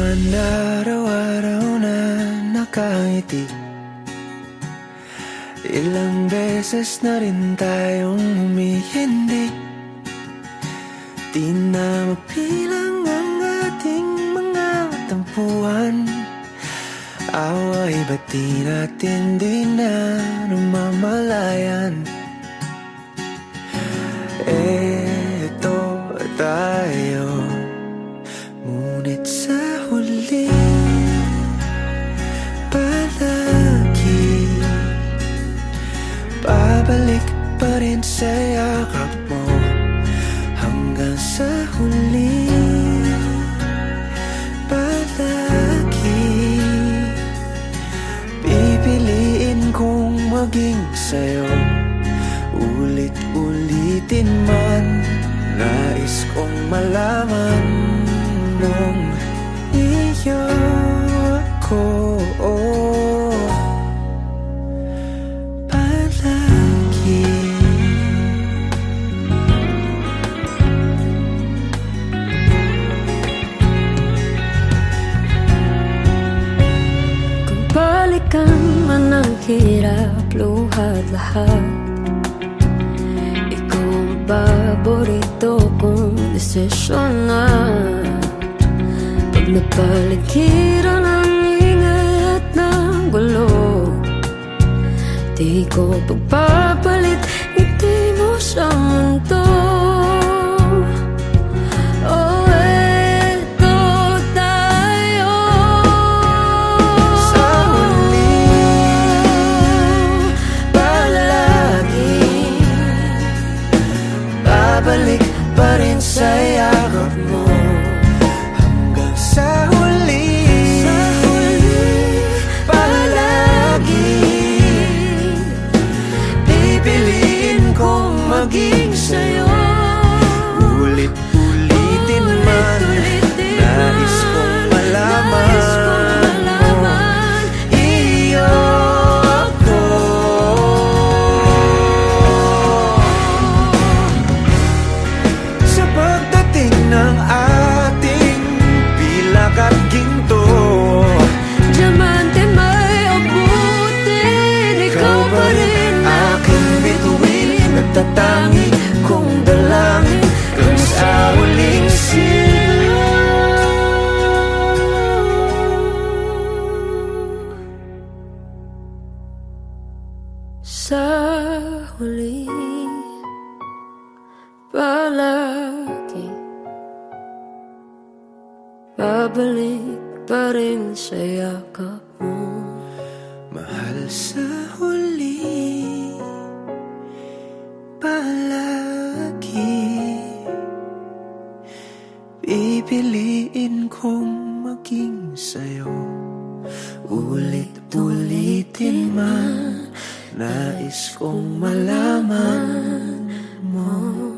naman araw-araw na nakangiti. Ilang beses na rin tayong humihindi. Di na mapilang ang ating mga tampuhan. Away ba't di natin di na namamalayan? Eto tayo, ngunit sa huli palagi babalik pa rin sa yakap mo. Hanggang sa huli palagi pipiliin kong maging sa'yo. Ulit-ulitin man, nais kong malaman mong iyo ako palagi. Kung balikan man ang hirap, luhat lahat, paborito kong desisyon na. Pag napaligiran ang ingay at ng gulo, di ko pagpapalit ngiti mo sa mundo. Oh, eto tayo sa huli palagi babalik pa rin sa yakap mo. Hanggang sa huli palagi pipiliin kong maging sa'yo. Ulit-ulitin man, nais kong malaman iyo ako. Sa pagdating ng ating pilak at ginto, diamante may abutin, ikaw pa rin aking bituin. Nagtatangi kong dalangin kung sa huling sa huli palagi babalik pa rin sa yakap mo. mahal. Sa huli palagi pipiliin kong maging sa'yo. Ulit-ulitin man, nais kong malaman mo.